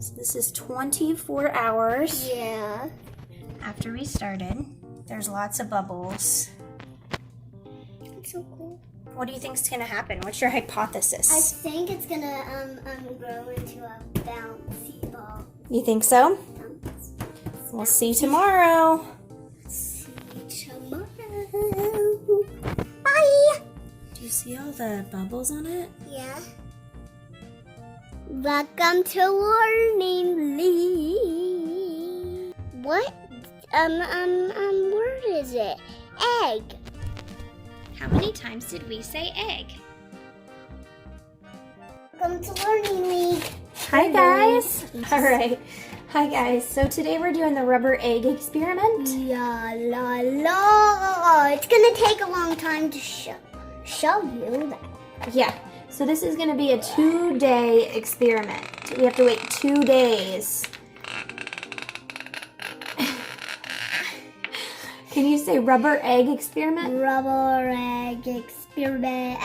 So this is 24 hours Yeah. after we started. There's lots of bubbles. It's so cool. What do you think is going to happen? What's your hypothesis? I think it's gonna grow into a bouncy ball. You think so? We'll see tomorrow. See you tomorrow. Bye. Do you see all the bubbles on it? Yeah. Welcome to Warning League. What? Where is it? Egg. How many times did we say egg? Welcome to Learning League. Hi guys. All right. Hi guys. So today we're doing the rubber egg experiment. La la la. It's gonna take a long time to show you that. Yeah. So this is going to be a 2-day experiment. We have to wait 2 days. Can you say rubber egg experiment? Rubber egg experiment.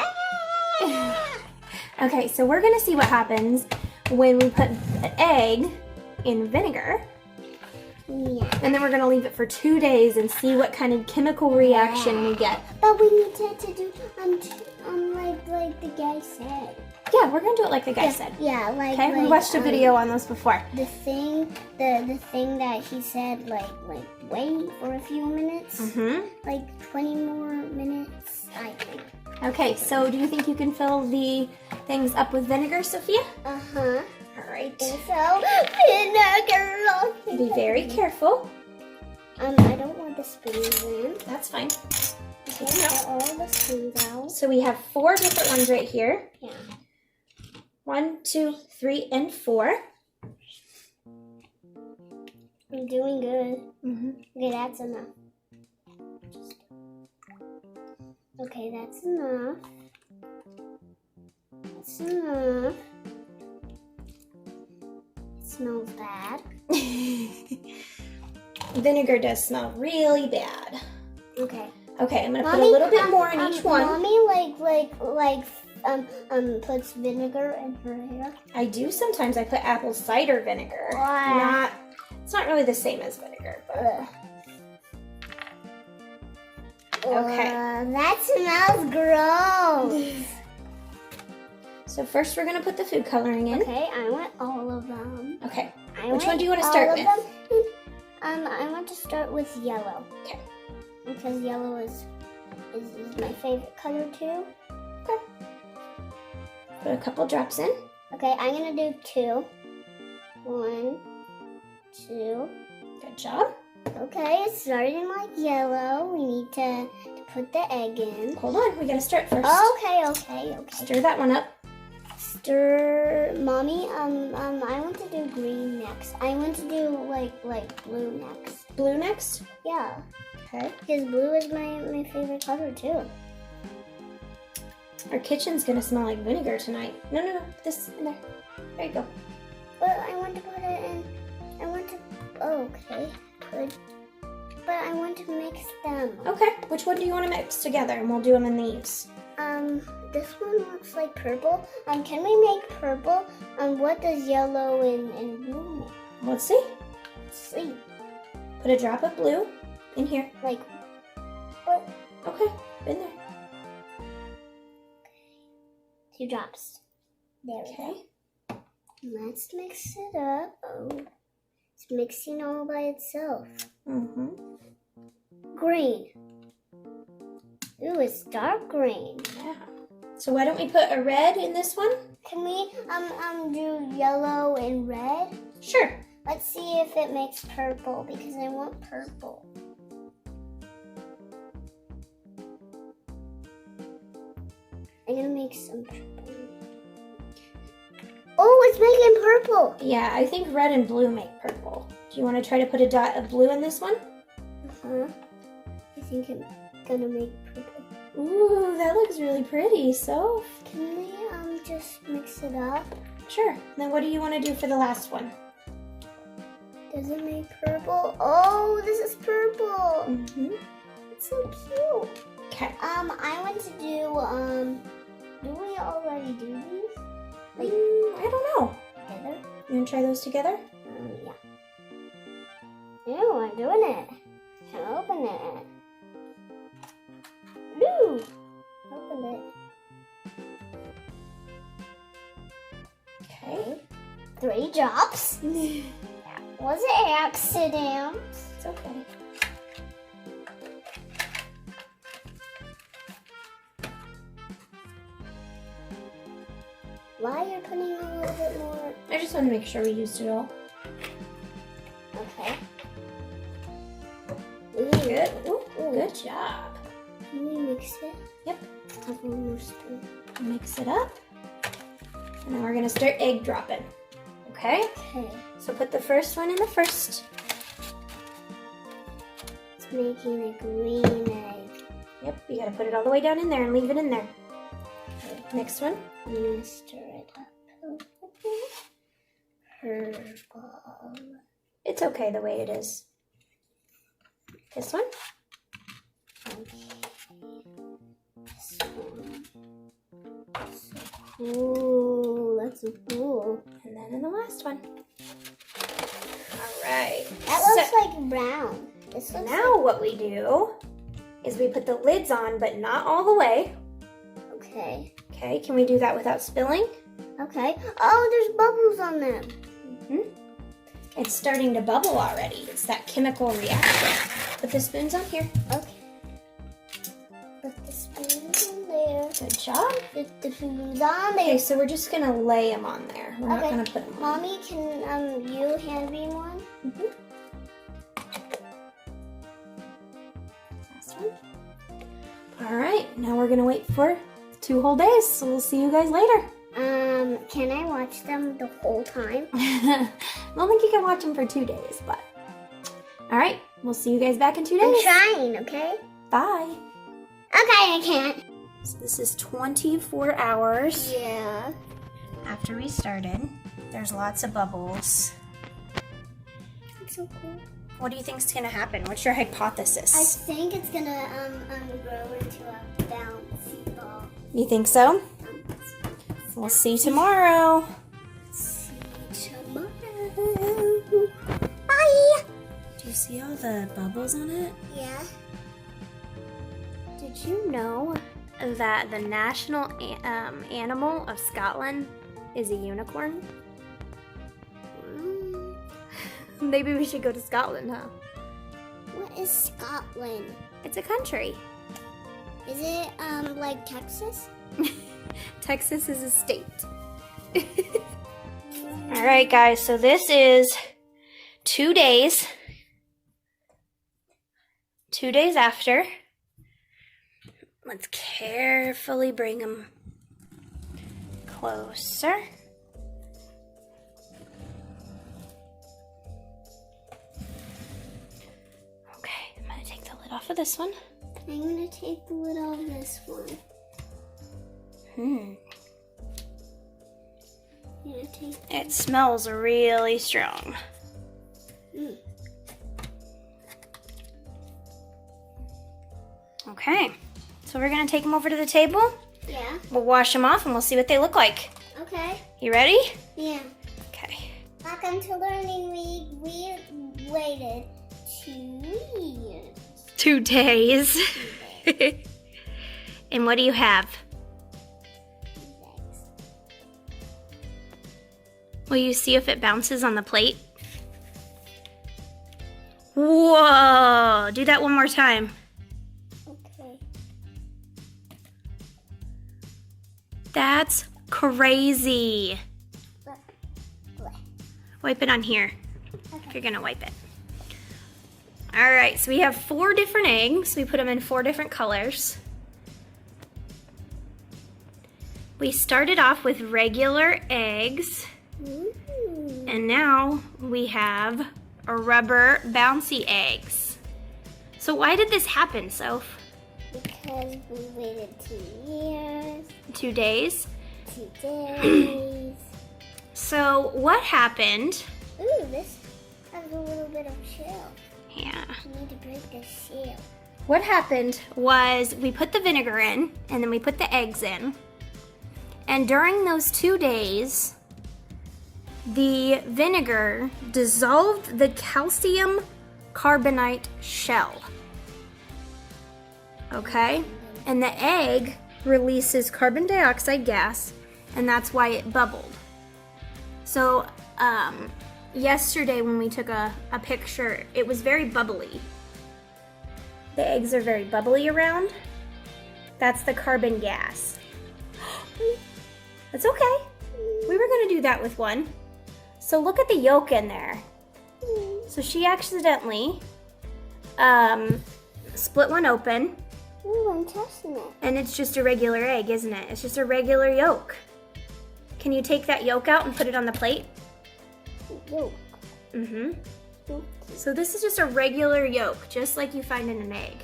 Okay, so we're going to see what happens when we put an egg in vinegar. Yeah. And then we're going to leave it for 2 days and see what kind of chemical reaction we get. But we need to do like the guy said. Yeah, we're going to do it like the guy said. Yeah, like. Okay, we watched a video on those before. The thing that he said, like wait for a few minutes. Like 20 more minutes, I think. Okay, so do you think you can fill the things up with vinegar, Sophia? Uh-huh. All right. So, vinegar. Be very careful. I don't want the spoons in. That's fine. Okay, get all the spoons out. So we have 4 different ones right here. Yeah. 1, 2, 3, and 4. I'm doing good. Okay, that's enough. Okay, that's enough. That's enough. It smells bad. Vinegar does smell really bad. Okay. Okay, I'm gonna put a little bit more in each one. Mommy puts vinegar in her hair. I do sometimes. I put apple cider vinegar. Wow. It's not really the same as vinegar, but okay. That smells gross. So first we're gonna put the food coloring in. Okay, I want all of them. Okay. Which one do you want to start with? I want to start with yellow. Okay. Because yellow is my favorite color too. Okay. Put a couple drops in. Okay, I'm gonna do 2. 1, 2. Good job. Okay, it's starting like yellow. We need to put the egg in. Hold on, we gotta start first. Okay. Stir that one up. Stir, Mommy. I want to do green next. I want to do like blue next. Blue next? Yeah. Okay. Because blue is my favorite color too. Our kitchen's gonna smell like vinegar tonight. No. This in there. There you go. But I want to put it in. Okay. Good. But I want to mix them. Okay. Which one do you want to mix together? And we'll do them in these. This one looks like purple. Can we make purple? What does yellow and blue make? Let's see. Let's see. Put a drop of blue in here. Like what? Okay. In there. 2 drops. There we Okay. go. Let's mix it up. Oh, it's mixing all by itself. Green. Ooh, it's dark green. Yeah. So why don't we put a red in this one? Can we do yellow and red? Sure. Let's see if it makes purple because I want purple. I'm gonna make some purple. Oh, it's making purple. Yeah, I think red and blue make purple. Do you want to try to put a dot of blue in this one? I think it's gonna make purple. Ooh, that looks really pretty. So, Can we just mix it up? sure. Then what do you want to do for the last one? Does it make purple? Oh, this is purple. It's so cute. Okay. I want to do we already do these? I don't know. Together? You want to try those together? Yeah. Ew, I'm doing it. Can't open it. Ew. Open it. Okay. 3 drops. Was it accident? It's okay. Why are you putting a little bit more? I just want to make sure we used it all. Okay. Good. Ooh, Ooh. good job. Can we mix it? Yep. Have one more spoon. Mix it up. And then we're going to start egg dropping. Okay? Okay. So put the first one in the first. It's making a green egg. Yep, you got to put it all the way down in there and leave it in there. Okay. Next one. I'm going to stir it up. Purple. It's okay the way it is. This one. Okay. This one. Ooh, that's so cool. And then in the last one. All right. That looks like brown. This looks Now what we do is we put the lids on, but not all the way. Okay. Okay, can we do that without spilling? Okay. Oh, there's bubbles on them. It's starting to bubble already. It's that chemical reaction. Put the spoons on here. Okay. Put the spoons in there. Good job. Put the spoons on Okay, there. so we're just gonna lay them on there. We're not Okay. gonna put them on. Mommy, can you hand me one? Last one. All right, now we're gonna wait for 2 whole days. So we'll see you guys later. Can I watch them the whole time? I don't think you can watch them for 2 days, but all right, we'll see you guys back in 2 I'm days. trying, okay? Bye. Okay, I can't. So this is 24 hours Yeah. after we started. There's lots of bubbles. It's so cool. What do you think is gonna happen? What's your hypothesis? I think it's gonna grow into a bouncy ball. You think so? We'll see tomorrow. See you tomorrow. Bye. Do you see all the bubbles on it? Yeah. Did you know that the national animal of Scotland is a unicorn? Maybe we should go to Scotland, huh? What is Scotland? It's a country. Is it like Texas? Texas is a state. All right, guys, so this is 2 days. 2 days after. Let's carefully bring them closer. Okay, I'm gonna take the lid off of this one. I'm gonna take the lid off this one. I'm gonna take. It smells really strong. Okay, so we're gonna take them over to the table. Yeah. We'll wash them off and we'll see what they look like. Okay. You ready? Yeah. Okay. Welcome to Learning Week. We waited 2 years. 2 days. And what do you have? Thanks. Will you see if it bounces on the plate? Whoa! Do that one more time. Okay. That's crazy. Look. Wipe it on here. If you're gonna wipe it. All right, so we have 4 different eggs. We put them in 4 different colors. We started off with regular eggs, Ooh. and now we have a rubber bouncy eggs. So why did this happen, Soph? Because we waited 2 years, 2 days. 2 days. So what happened? Ooh, this has a little bit of shell. Yeah. We need to break the shell. What happened was we put the vinegar in, and then we put the eggs in. And during those 2 days, the vinegar dissolved the calcium carbonate shell. Okay? And the egg releases carbon dioxide gas, and that's why it bubbled. So, yesterday when we took a picture, it was very bubbly. The eggs are very bubbly around. That's the carbon gas. That's okay. We were gonna do that with one. So look at the yolk in there. So she accidentally split one open. Ooh, I'm testing it. And it's just a regular egg, isn't it? It's just a regular yolk. Can you take that yolk out and put it on the plate? Yolk. Mm-hmm. So this is just a regular yolk, just like you find in an egg.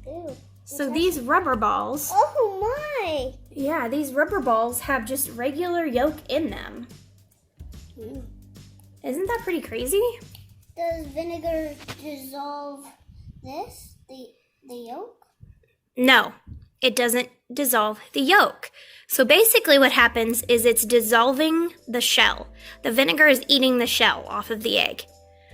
Ew. So these rubber balls, Oh my! yeah, these rubber balls have just regular yolk in them. Isn't that pretty crazy? Does vinegar dissolve this, the yolk? No, it doesn't dissolve the yolk. So basically what happens is it's dissolving the shell. The vinegar is eating the shell off of the egg.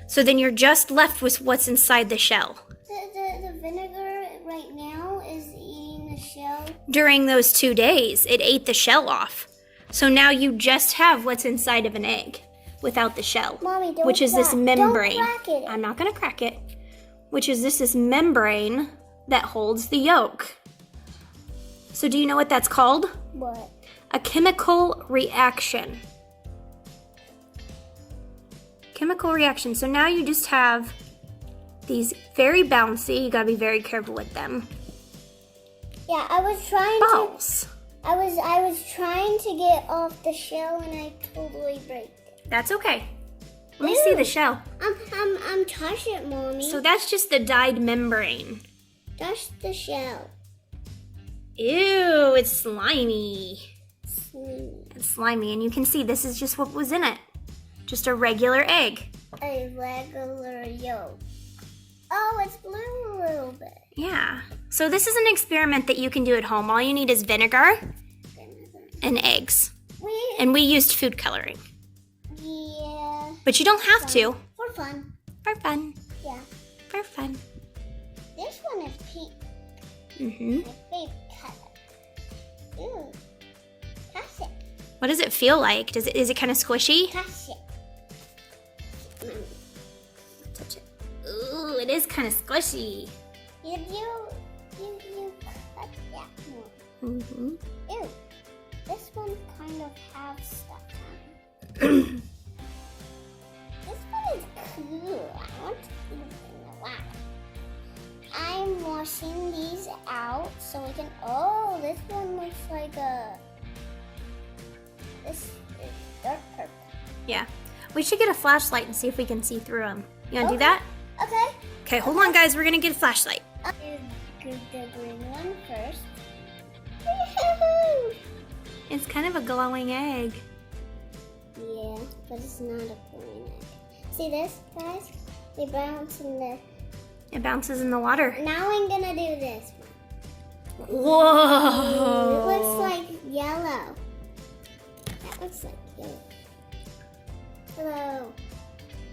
So then you're just left with what's inside the shell. The vinegar right now is eating the shell. During those 2 days, it ate the shell off. So now you just have what's inside of an egg without the shell. Mommy, don't which is this crack- membrane. Don't crack it. I'm not going to crack it. Which is this membrane that holds the yolk. So do you know what that's called? What? A chemical reaction. Chemical reaction. So now you just have these very bouncy, you gotta be very careful with them, Yeah, I was trying balls. I was trying to get off the shell and I totally break it. That's okay. Let me see the shell. I'm touching it, Mommy. So that's just the dyed membrane. Touch the shell. Ew, it's slimy. Sweet. It's slimy, and you can see this is just what was in it. Just a regular egg. A regular yolk. Oh, it's blue a little bit. Yeah. So this is an experiment that you can do at home. All you need is vinegar and eggs. And we used food coloring. Yeah. But you don't have to. For fun. For fun. Yeah. For fun. This one is pink. Mm-hmm. My favorite color. Ooh. Touch it. What does it feel like? Is it kind of squishy? Touch it. Touch it. Ooh, it is kind of squishy. You cut that more. Mm-hmm. Ew. This one kind of has stuff on it. This one is cool. I want to eat it in a while. I'm washing these out so we can. Oh, this one looks like a. This is dark purple. Yeah. We should get a flashlight and see if we can see through them. You want to do that? Okay. Okay, hold on, guys. We're going to get a flashlight. Do the green one first. It's kind of a glowing egg. Yeah, but it's not a green egg. See this, guys? They bounce in the. It bounces in the water. Now I'm gonna do this one. Whoa! It looks like yellow. That looks like yellow. Hello.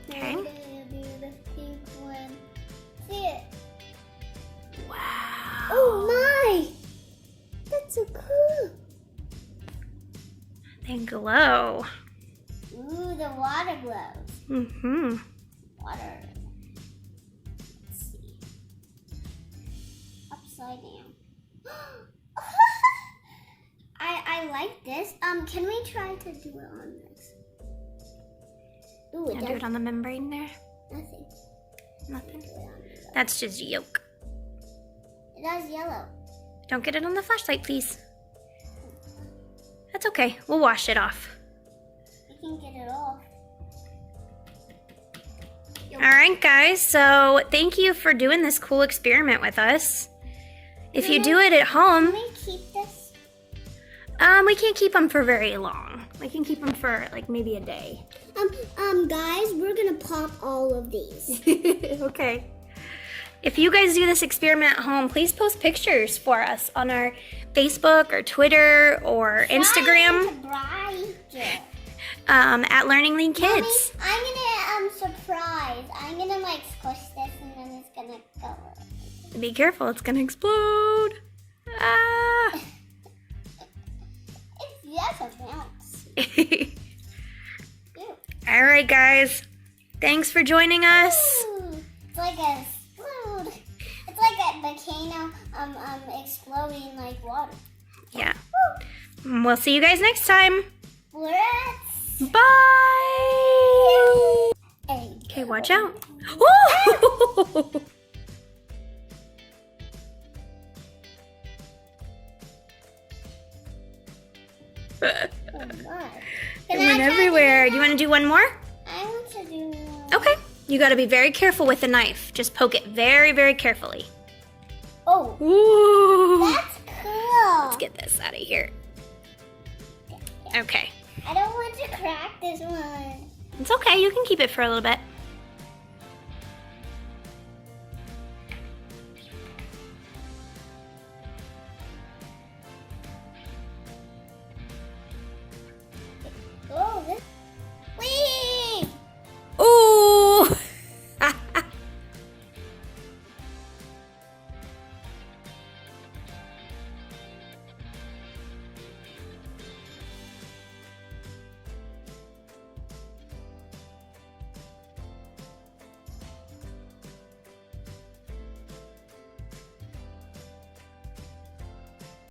Okay. Now I'm gonna do the pink one. See it? Wow. Oh my! That's so cool. They glow. Ooh, the water glows. Mm-hmm. Water. Let's see. Upside down. I like this. Can we try to do it on this? Ooh, Do it on the membrane there. nothing. Nothing. Do it on this. That's just yolk. It has yellow. Don't get it on the flashlight, please. That's okay. We'll wash it off. We can get it off. All right, guys. So thank you for doing this cool experiment with us. If you do it at home, Can we keep this? we can't keep them for very long. We can keep them for like maybe a day. Guys, we're gonna pop all of these. Okay. If you guys do this experiment at home, please post pictures for us on our Facebook or Twitter or Instagram at Learning Lean Kids. Mommy, I'm gonna surprise. I'm gonna like squish this and then it's gonna go. Be careful, it's gonna explode. Ah. Yes, a bounce. All right, guys. Thanks for joining us. Ooh, it's like a explode. It's like a volcano exploding like water. Yeah. We'll see you guys next time. Let's. Bye. Okay, watch out. Woo! It went everywhere. Do you want to do one more? I want to do one. Okay. You got to be very careful with the knife. Just poke it very, very carefully. Oh. Ooh. That's cool. Let's get this out of here. Okay. I don't want to crack this one. It's okay. You can keep it for a little bit.